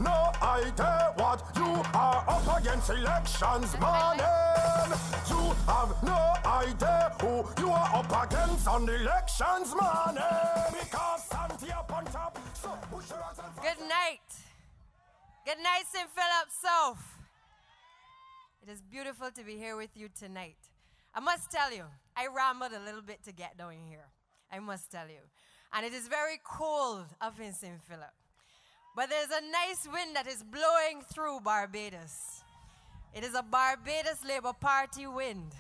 no idea what you are up against elections morning. You have no idea who you are up against on elections morning. Because Santia on top. So push your hands and Good night. Good night, St. Philip South. It is beautiful to be here with you tonight. I must tell you, I rambled a little bit to get down here. I must tell you. And it is very cold up in St. Philip. But there's a nice wind that is blowing through Barbados. It is a Barbados Labour Party wind.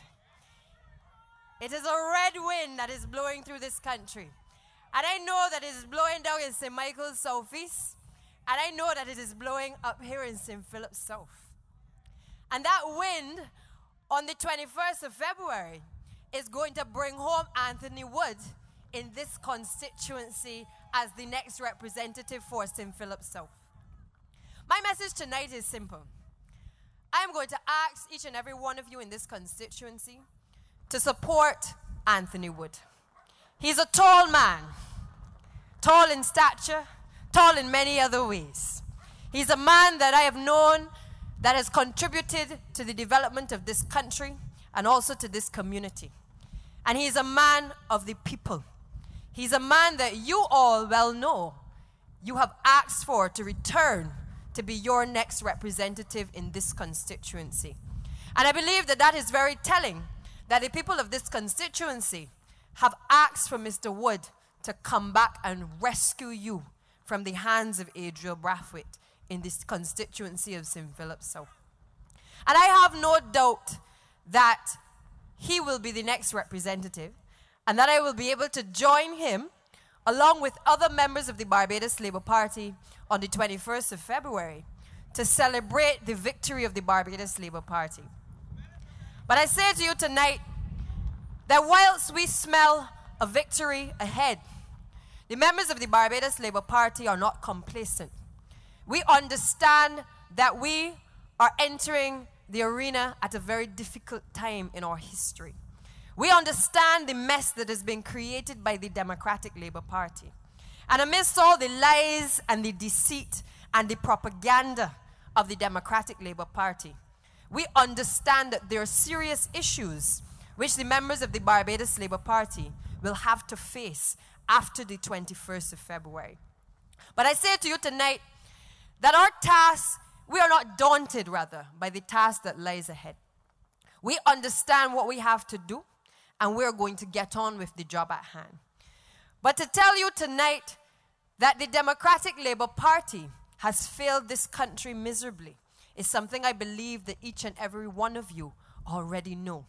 It is a red wind that is blowing through this country. And I know that it is blowing down in St. Michael's Southeast. And I know that it is blowing up here in St. Philip South. And that wind on the 21st of February is going to bring home Anthony Wood in this constituency as the next representative for St. Philip South. My message tonight is simple. I am going to ask each and every one of you in this constituency to support Anthony Wood. He's a tall man, tall in stature, tall in many other ways. He's a man that I have known that has contributed to the development of this country and also to this community. And he's a man of the people. He's a man that you all well know you have asked for to return to be your next representative in this constituency. And I believe that that is very telling, that the people of this constituency have asked for Mr. Wood to come back and rescue you from the hands of Adriel Brathwaite in this constituency of St. Philip South. And I have no doubt that he will be the next representative, and that I will be able to join him along with other members of the Barbados Labour Party on the 21st of February to celebrate the victory of the Barbados Labour Party. But I say to you tonight that whilst we smell a victory ahead, the members of the Barbados Labour Party are not complacent. We understand that we are entering the arena at a very difficult time in our history. We understand the mess that has been created by the Democratic Labour Party. And amidst all the lies and the deceit and the propaganda of the Democratic Labour Party, we understand that there are serious issues which the members of the Barbados Labour Party will have to face after the 21st of February. But I say to you tonight that our task, we are not daunted rather by the task that lies ahead. We understand what we have to do, and we're going to get on with the job at hand. But to tell you tonight that the Democratic Labour Party has failed this country miserably is something I believe that each and every one of you already know.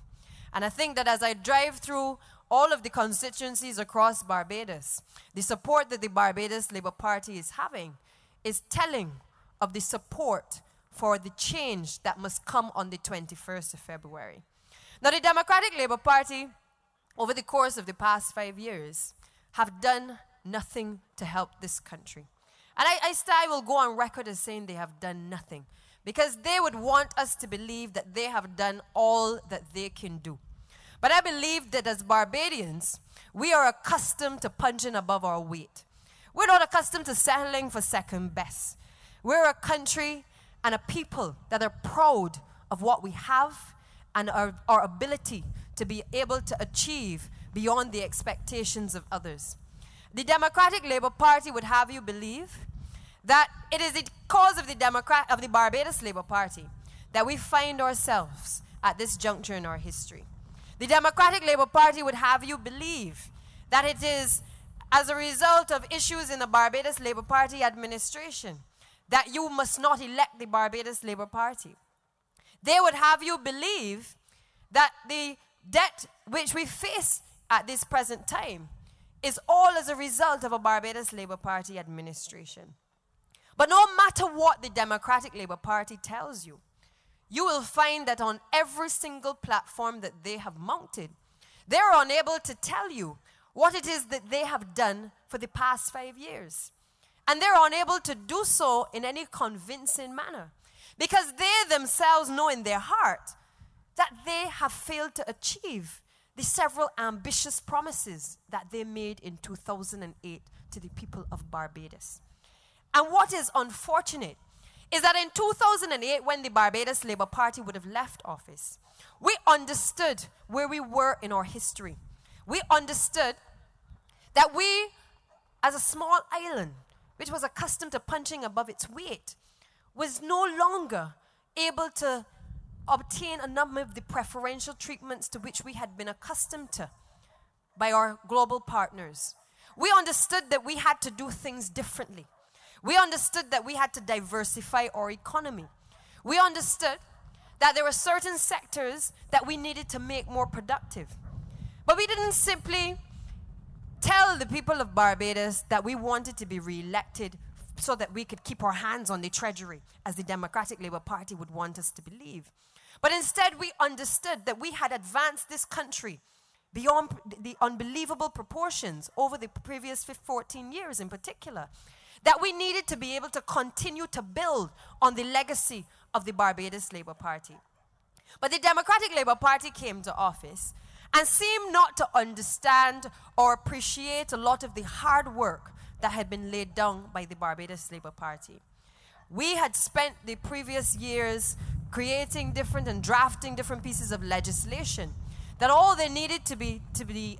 And I think that as I drive through all of the constituencies across Barbados, the support that the Barbados Labour Party is having is telling of the support for the change that must come on the 21st of February. Now, the Democratic Labour Party, over the course of the past 5 years, have done nothing to help this country. And I will go on record as saying they have done nothing, because they would want us to believe that they have done all that they can do. But I believe that as Barbadians, we are accustomed to punching above our weight. We're not accustomed to settling for second best. We're a country and a people that are proud of what we have and our ability to be able to achieve beyond the expectations of others. The Democratic Labour Party would have you believe that it is the cause of the Barbados Labour Party that we find ourselves at this juncture in our history. The Democratic Labour Party would have you believe that it is as a result of issues in the Barbados Labour Party administration that you must not elect the Barbados Labour Party. They would have you believe that the debt which we face at this present time is all as a result of a Barbados Labour Party administration. But no matter what the Democratic Labour Party tells you, you will find that on every single platform that they have mounted, they are unable to tell you what it is that they have done for the past 5 years. And they're unable to do so in any convincing manner, because they themselves know in their heart that they have failed to achieve the several ambitious promises that they made in 2008 to the people of Barbados. And what is unfortunate is that in 2008, when the Barbados Labour Party would have left office, we understood where we were in our history. We understood that we, as a small island, which was accustomed to punching above its weight, was no longer able to obtain a number of the preferential treatments to which we had been accustomed to by our global partners. We understood that we had to do things differently. We understood that we had to diversify our economy. We understood that there were certain sectors that we needed to make more productive. But we didn't simply tell the people of Barbados that we wanted to be re-elected so that we could keep our hands on the treasury, as the Democratic Labour Party would want us to believe. But instead, we understood that we had advanced this country beyond the unbelievable proportions over the previous 14 years in particular, that we needed to be able to continue to build on the legacy of the Barbados Labour Party. But the Democratic Labour Party came to office and seemed not to understand or appreciate a lot of the hard work that had been laid down by the Barbados Labour Party. We had spent the previous years creating different and drafting different pieces of legislation that all they needed to be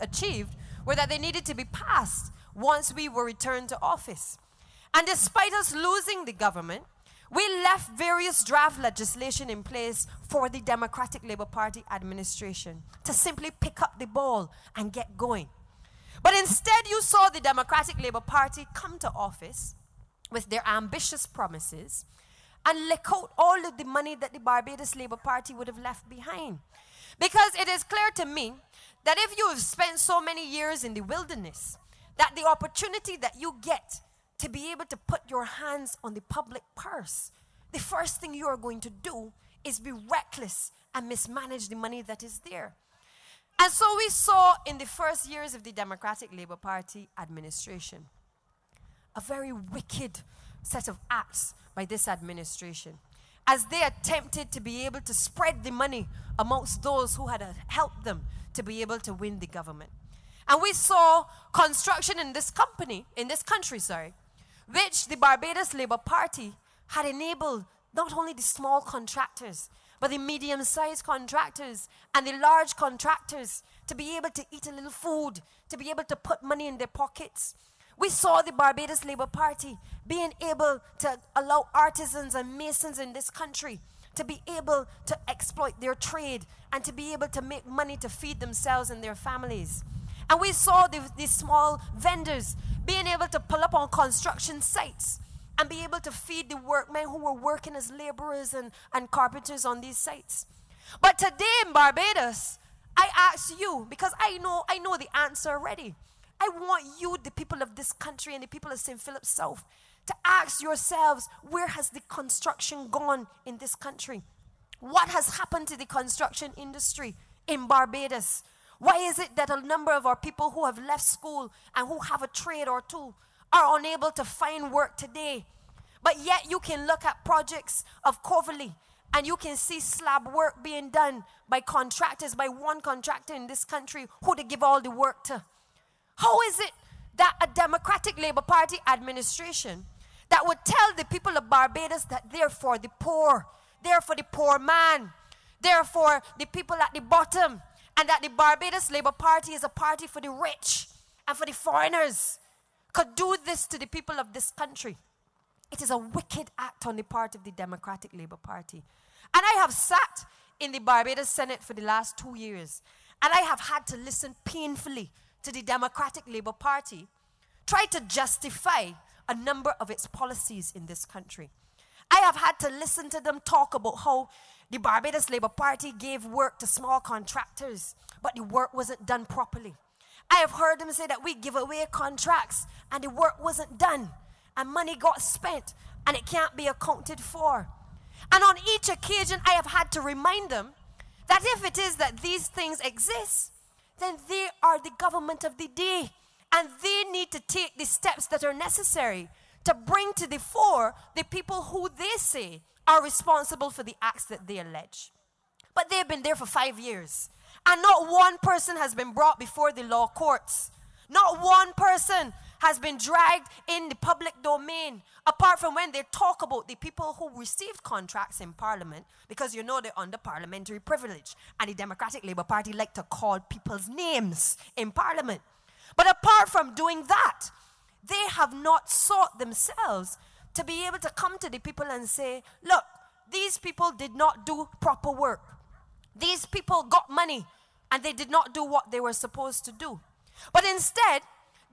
achieved were that they needed to be passed once we were returned to office. And despite us losing the government, we left various draft legislation in place for the Democratic Labour Party administration to simply pick up the ball and get going. But instead, you saw the Democratic Labour Party come to office with their ambitious promises and lick out all of the money that the Barbados Labour Party would have left behind. Because it is clear to me that if you have spent so many years in the wilderness, that the opportunity that you get to be able to put your hands on the public purse, the first thing you are going to do is be reckless and mismanage the money that is there. And so we saw in the first years of the Democratic Labour Party administration a very wicked set of acts by this administration, as they attempted to be able to spread the money amongst those who had helped them to be able to win the government. And we saw construction in this country, which the Barbados Labour Party had enabled not only the small contractors, but the medium-sized contractors and the large contractors to be able to eat a little food, to be able to put money in their pockets. We saw the Barbados Labour Party being able to allow artisans and masons in this country to be able to exploit their trade and to be able to make money to feed themselves and their families. And we saw these small vendors being able to pull up on construction sites and be able to feed the workmen who were working as laborers and carpenters on these sites. But today in Barbados, I ask you, because I know the answer already. I want you, the people of this country and the people of St. Philip South, to ask yourselves, where has the construction gone in this country? What has happened to the construction industry in Barbados? Why is it that a number of our people who have left school and who have a trade or two are unable to find work today? But yet you can look at projects of Coverley and you can see slab work being done by contractors, by one contractor in this country who they give all the work to. How is it that a Democratic Labour Party administration that would tell the people of Barbados that they're for the poor, they're for the poor man, they're for the people at the bottom, and that the Barbados Labour Party is a party for the rich and for the foreigners, could do this to the people of this country? It is a wicked act on the part of the Democratic Labour Party. And I have sat in the Barbados Senate for the last 2 years, and I have had to listen painfully to the Democratic Labour Party try to justify a number of its policies in this country. I have had to listen to them talk about how the Barbados Labour Party gave work to small contractors, but the work wasn't done properly. I have heard them say that we give away contracts and the work wasn't done and money got spent and it can't be accounted for. And on each occasion, I have had to remind them that if it is that these things exist, then they are the government of the day, and they need to take the steps that are necessary to bring to the fore the people who they say are responsible for the acts that they allege. But they've been there for 5 years, and not one person has been brought before the law courts. Not one person has been dragged in the public domain, apart from when they talk about the people who received contracts in Parliament, because you know they're under parliamentary privilege, and the Democratic Labour Party like to call people's names in Parliament. But apart from doing that, they have not sought themselves to be able to come to the people and say, look, these people did not do proper work. These people got money, and they did not do what they were supposed to do. But instead,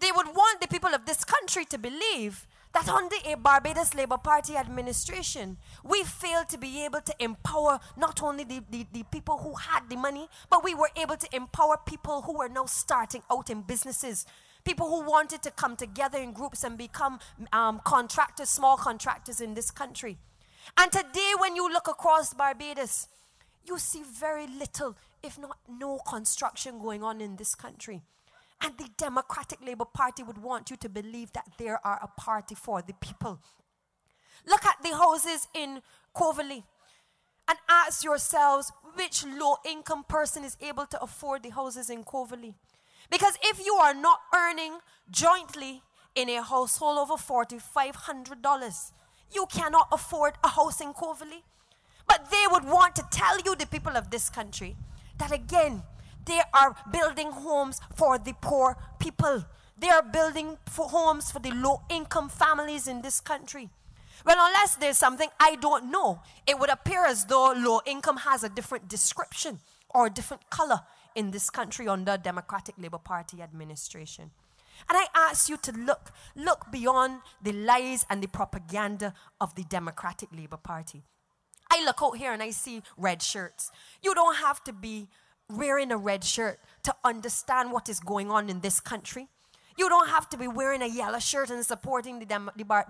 they would want the people of this country to believe that under a Barbados Labour Party administration, we failed to be able to empower not only the people who had the money, but we were able to empower people who were now starting out in businesses, people who wanted to come together in groups and become contractors, small contractors in this country. And today, when you look across Barbados, you see very little, if not no construction going on in this country. And the Democratic Labour Party would want you to believe that they are a party for the people. Look at the houses in Coverley and ask yourselves which low-income person is able to afford the houses in Coverley. Because if you are not earning jointly in a household over $4,500, you cannot afford a house in Coverley. But they would want to tell you, the people of this country, that again, they are building homes for the poor people. They are building homes for the low-income families in this country. Well, unless there's something I don't know, it would appear as though low-income has a different description or a different color in this country under Democratic Labour Party administration. And I ask you to look beyond the lies and the propaganda of the Democratic Labour Party. I look out here and I see red shirts. You don't have to be wearing a red shirt to understand what is going on in this country. You don't have to be wearing a yellow shirt and supporting the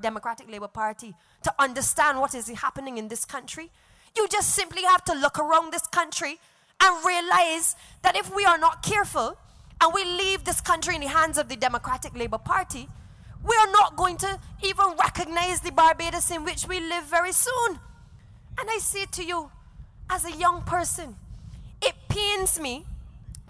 Democratic Labour Party to understand what is happening in this country. You just simply have to look around this country and realize that if we are not careful and we leave this country in the hands of the Democratic Labour Party, we are not going to even recognize the Barbados in which we live very soon. And I say to you, as a young person, it pains me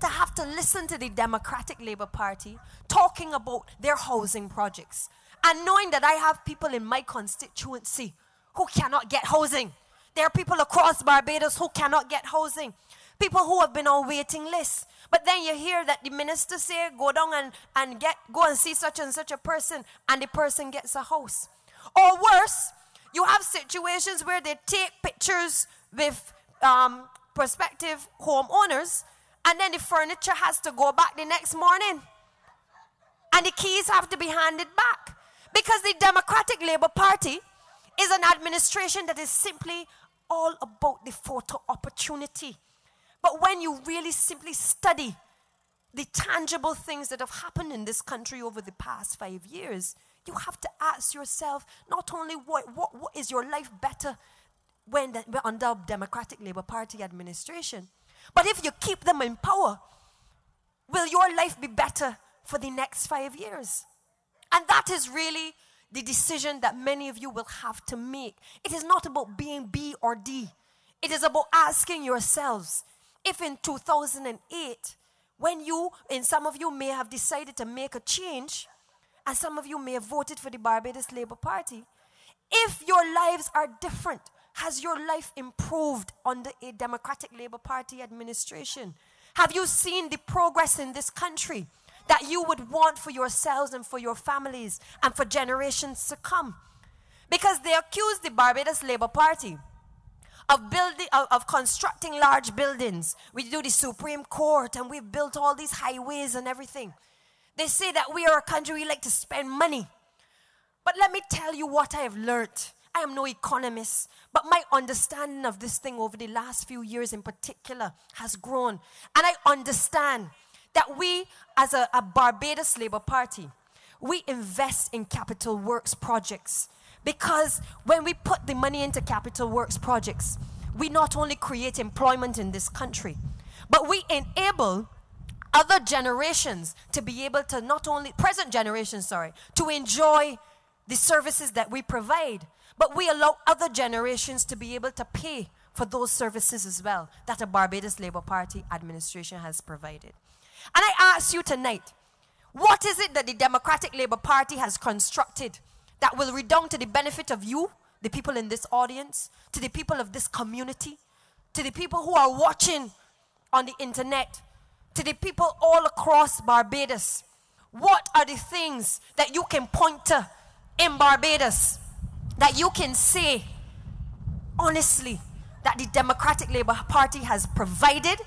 to have to listen to the Democratic Labour Party talking about their housing projects and knowing that I have people in my constituency who cannot get housing. There are people across Barbados who cannot get housing. People who have been on waiting lists. But then you hear that the minister say, go down and go and see such and such a person, and the person gets a house. Or worse, you have situations where they take pictures with prospective homeowners, and then the furniture has to go back the next morning. And the keys have to be handed back. Because the Democratic Labour Party is an administration that is simply all about the photo opportunity. But when you really simply study the tangible things that have happened in this country over the past 5 years, you have to ask yourself, not only what is your life better when under Democratic Labour Party administration, but if you keep them in power, will your life be better for the next 5 years? And that is really the decision that many of you will have to make. It is not about being B or D. It is about asking yourselves, if in 2008, when some of you may have decided to make a change, and some of you may have voted for the Barbados Labour Party, if your lives are different, has your life improved under a Democratic Labour Party administration? Have you seen the progress in this country that you would want for yourselves and for your families and for generations to come? Because they accuse the Barbados Labour Party of constructing large buildings. We do the Supreme Court and we've built all these highways and everything. They say that we are a country, we like to spend money. But let me tell you what I have learned. I am no economist, but my understanding of this thing over the last few years in particular has grown. And I understand that we, as a Barbados Labour Party, we invest in capital works projects. Because when we put the money into capital works projects, we not only create employment in this country, but we enable other generations to be able to present generations, to enjoy the services that we provide, but we allow other generations to be able to pay for those services as well that a Barbados Labour Party administration has provided. And I ask you tonight, What is it that the Democratic Labour Party has constructed that will redound to the benefit of you, the people in this audience, to the people of this community, to the people who are watching on the internet, to the people all across Barbados? What are the things that you can point to in Barbados that you can say honestly that the Democratic Labour Party has provided,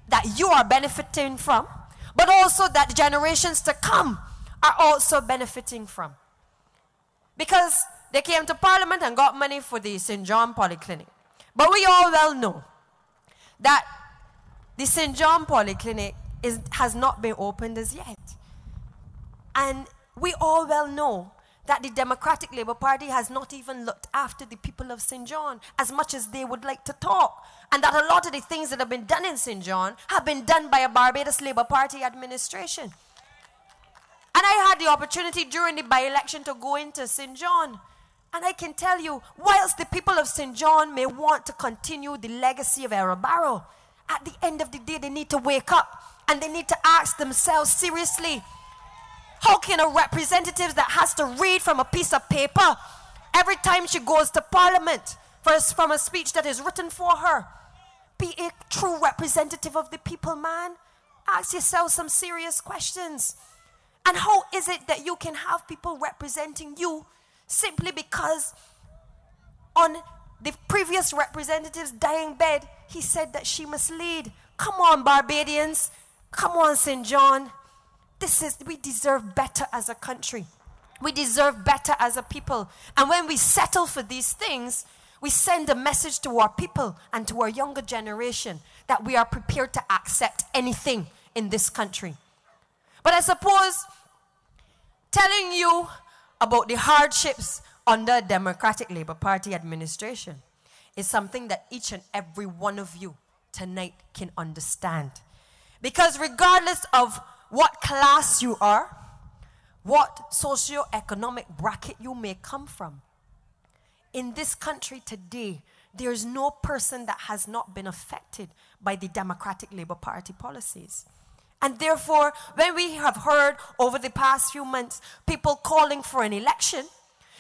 that you are benefiting from, but also that the generations to come are also benefiting from? Because they came to Parliament and got money for the St. John Polyclinic. But we all well know that the St. John Polyclinic has not been opened as yet. And we all well know that the Democratic Labour Party has not even looked after the people of St. John as much as they would like to talk. And that a lot of the things that have been done in St. John have been done by a Barbados Labour Party administration. And I had the opportunity during the by-election to go into St. John. And I can tell you, whilst the people of St. John may want to continue the legacy of Errol Barrow, at the end of the day, they need to wake up and they need to ask themselves seriously, how can a representative that has to read from a piece of paper every time she goes to Parliament from a speech that is written for her be a true representative of the people, man? Ask yourself some serious questions. And how is it that you can have people representing you simply because on the previous representative's dying bed, he said that she must lead? Come on, Barbadians. Come on, St. John. We deserve better as a country. We deserve better as a people. And when we settle for these things, we send a message to our people and to our younger generation that we are prepared to accept anything in this country. But I suppose telling you about the hardships under Democratic Labour Party administration is something that each and every one of you tonight can understand. Because regardless of what class you are, what socio-economic bracket you may come from, in this country today, there is no person that has not been affected by the Democratic Labour Party policies. And therefore, when we have heard over the past few months people calling for an election,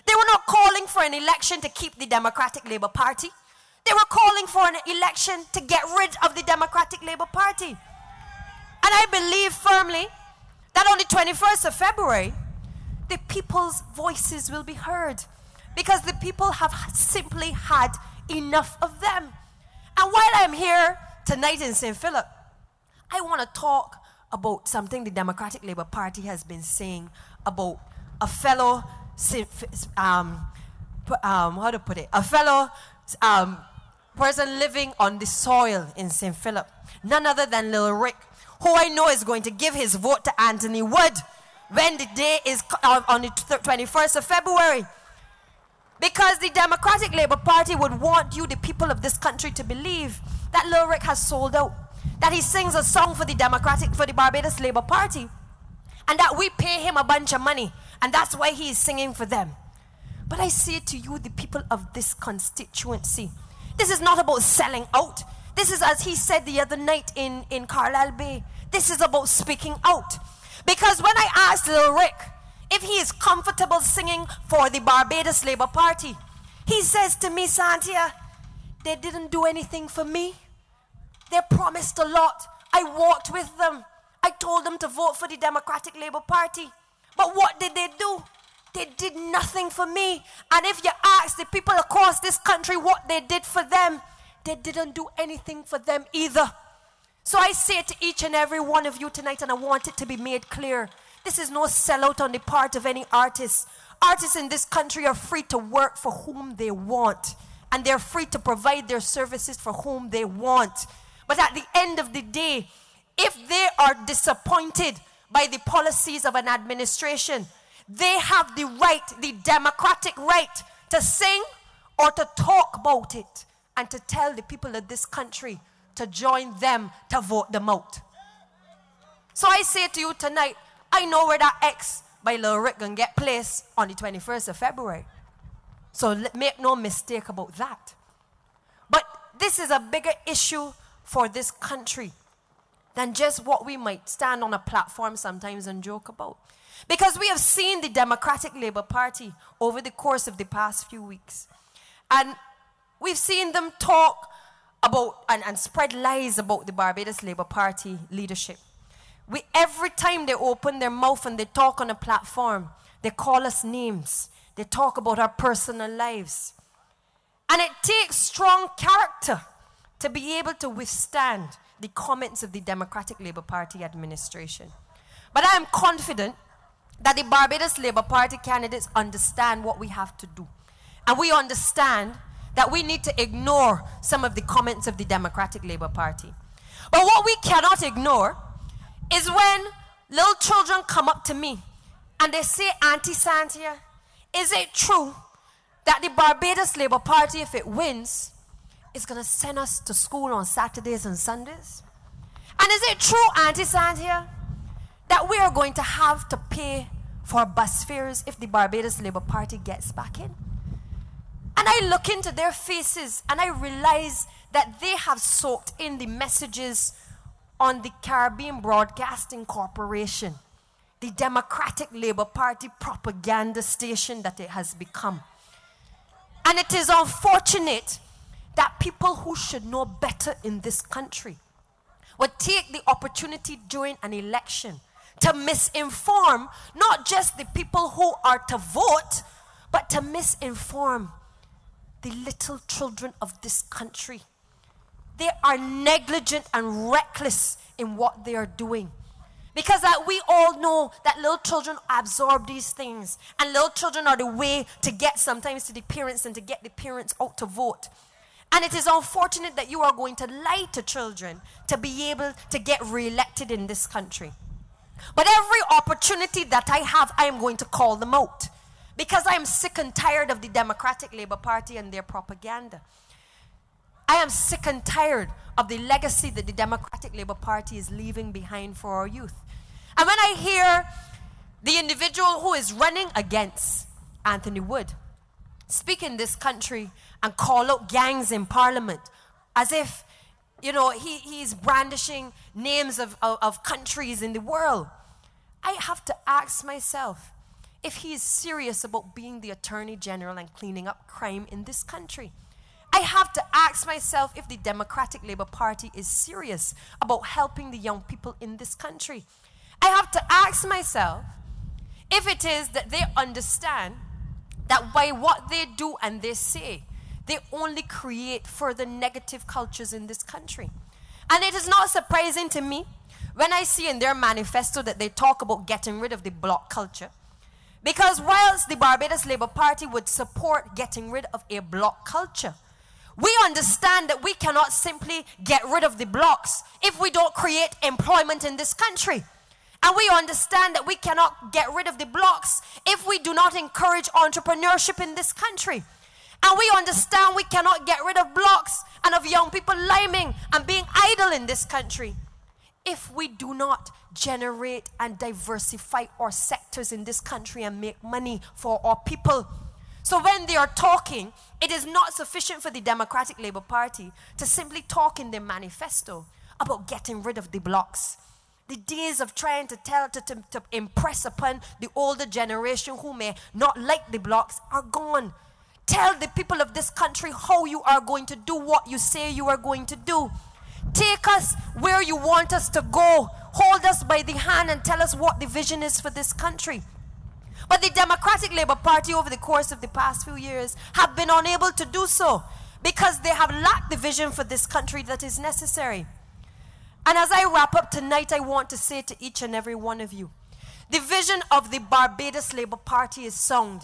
they were not calling for an election to keep the Democratic Labour Party. They were calling for an election to get rid of the Democratic Labour Party. And I believe firmly that on the 21st of February, the people's voices will be heard, because the people have simply had enough of them. And while I'm here tonight in St. Philip, I want to talk about something the Democratic Labour Party has been saying about a fellow, person living on the soil in St. Philip, none other than Lil Rick, who I know is going to give his vote to Anthony Wood when the day is on the 21st of February. Because the Democratic Labour Party would want you, the people of this country, to believe that Lil Rick has sold out, that he sings a song for the Barbados Labour Party, and that we pay him a bunch of money, and that's why he is singing for them. But I say to you, the people of this constituency, this is not about selling out. This is, as he said the other night in Carlisle Bay, this is about speaking out. Because when I asked Lil Rick if he is comfortable singing for the Barbados Labour Party, he says to me, Santia, they didn't do anything for me. They promised a lot. I walked with them. I told them to vote for the Democratic Labour Party. But what did they do? They did nothing for me. And if you ask the people across this country what they did for them, they didn't do anything for them either. So I say to each and every one of you tonight, and I want it to be made clear, this is no sellout on the part of any artist. Artists in this country are free to work for whom they want, and they're free to provide their services for whom they want. But at the end of the day, if they are disappointed by the policies of an administration, they have the right, the democratic right, to sing or to talk about it and to tell the people of this country to join them to vote them out. So I say to you tonight, I know where that X by Lil Rick gonna get placed on the 21st of February. So make no mistake about that. But this is a bigger issue for this country. than just what we might stand on a platform sometimes and joke about. Because we have seen the Democratic Labour Party over the course of the past few weeks. And we've seen them talk about and spread lies about the Barbados Labour Party leadership. Every time they open their mouth and they talk on a platform, they call us names. They talk about our personal lives. And it takes strong character to be able to withstand the comments of the Democratic Labour Party administration. But I am confident that the Barbados Labour Party candidates understand what we have to do. And we understand that we need to ignore some of the comments of the Democratic Labour Party. But what we cannot ignore is when little children come up to me and they say, Auntie Santia, is it true that the Barbados Labour Party, if it wins, is going to send us to school on Saturdays and Sundays? And is it true, Auntie Santia, that we are going to have to pay for bus fares if the Barbados Labour Party gets back in? And I look into their faces and I realize that they have soaked in the messages on the Caribbean Broadcasting Corporation, the Democratic Labour Party propaganda station that it has become. And it is unfortunate that people who should know better in this country would take the opportunity during an election to misinform not just the people who are to vote, but to misinform the little children of this country. They are negligent and reckless in what they are doing. Because we all know that little children absorb these things. And little children are the way to get sometimes to the parents and to get the parents out to vote. And it is unfortunate that you are going to lie to children to be able to get re-elected in this country. But every opportunity that I have, I am going to call them out. Because I am sick and tired of the Democratic Labour Party and their propaganda. I am sick and tired of the legacy that the Democratic Labour Party is leaving behind for our youth. And when I hear the individual who is running against Anthony Wood speak in this country and call out gangs in Parliament as if, you know, he's brandishing names of countries in the world, I have to ask myself if he is serious about being the Attorney General and cleaning up crime in this country. I have to ask myself if the Democratic Labour Party is serious about helping the young people in this country. I have to ask myself if it is that they understand that by what they do and they say, they only create further negative cultures in this country. And it is not surprising to me when I see in their manifesto that they talk about getting rid of the block culture. Because whilst the Barbados Labour Party would support getting rid of a block culture, we understand that we cannot simply get rid of the blocks if we don't create employment in this country. And we understand that we cannot get rid of the blocks if we do not encourage entrepreneurship in this country. And we understand we cannot get rid of blocks and of young people liming and being idle in this country if we do not generate and diversify our sectors in this country and make money for our people. So when they are talking, it is not sufficient for the Democratic Labour Party to simply talk in their manifesto about getting rid of the blocks. The days of trying to impress upon the older generation who may not like the blocks are gone. Tell the people of this country how you are going to do what you say you are going to do. Take us where you want us to go. Hold us by the hand and tell us what the vision is for this country. But the Democratic Labour Party over the course of the past few years have been unable to do so because they have lacked the vision for this country that is necessary. And as I wrap up tonight, I want to say to each and every one of you, the vision of the Barbados Labour Party is sound.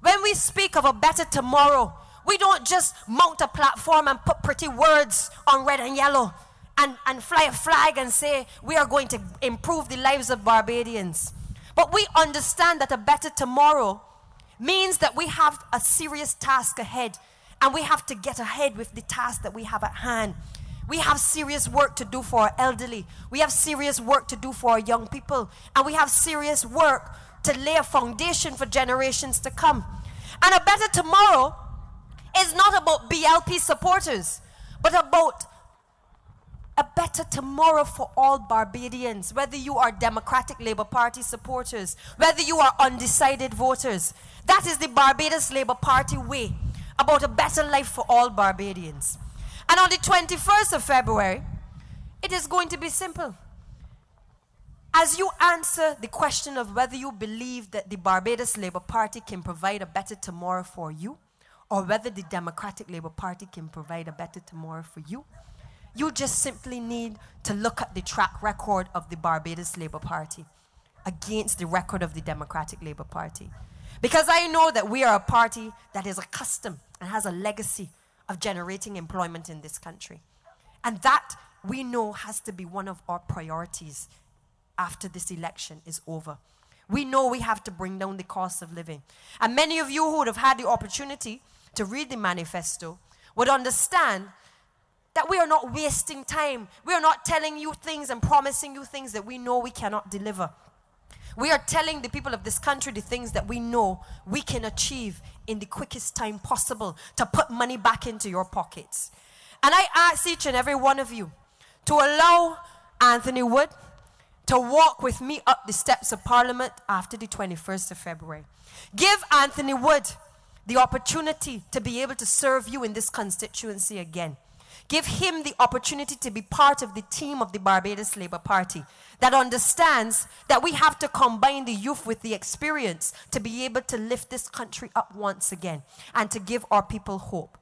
When we speak of a better tomorrow, we don't just mount a platform and put pretty words on red and yellow and fly a flag and say we are going to improve the lives of Barbadians. But we understand that a better tomorrow means that we have a serious task ahead, and we have to get ahead with the task that we have at hand. We have serious work to do for our elderly. We have serious work to do for our young people. And we have serious work to lay a foundation for generations to come. And a better tomorrow is not about BLP supporters, but about a better tomorrow for all Barbadians, whether you are Democratic Labour Party supporters, whether you are undecided voters. That is the Barbados Labour Party way, about a better life for all Barbadians. And on the 21st of February, it is going to be simple. As you answer the question of whether you believe that the Barbados Labour Party can provide a better tomorrow for you, or whether the Democratic Labour Party can provide a better tomorrow for you, you just simply need to look at the track record of the Barbados Labour Party against the record of the Democratic Labour Party. Because I know that we are a party that is accustomed and has a legacy of generating employment in this country. And that, we know, has to be one of our priorities after this election is over. We know we have to bring down the cost of living. And many of you who would have had the opportunity to read the manifesto would understand that we are not wasting time. We are not telling you things and promising you things that we know we cannot deliver. We are telling the people of this country the things that we know we can achieve in the quickest time possible to put money back into your pockets. And I ask each and every one of you to allow Anthony Wood to walk with me up the steps of Parliament after the 21st of February. Give Anthony Wood the opportunity to be able to serve you in this constituency again. Give him the opportunity to be part of the team of the Barbados Labour Party that understands that we have to combine the youth with the experience to be able to lift this country up once again and to give our people hope.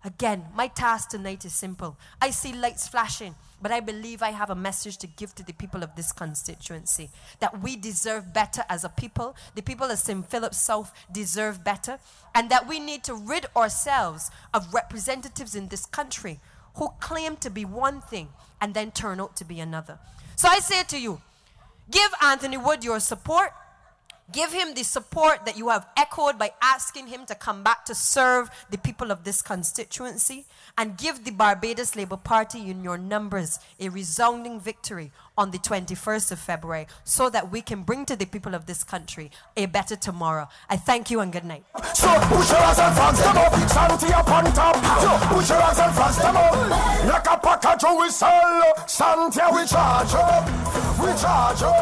Again, my task tonight is simple. I see lights flashing, but I believe I have a message to give to the people of this constituency, that we deserve better as a people. The people of St. Philip South deserve better, and that we need to rid ourselves of representatives in this country who claim to be one thing and then turn out to be another. So I say to you, give Anthony Wood your support. Give him the support that you have echoed by asking him to come back to serve the people of this constituency, and give the Barbados Labour Party in your numbers a resounding victory on the 21st of February so that we can bring to the people of this country a better tomorrow. I thank you and good night. So put your hands and fans them up, Santia upon top. Put your hands and fans them up. Like a package we sell, Santia we charge up. We charge up.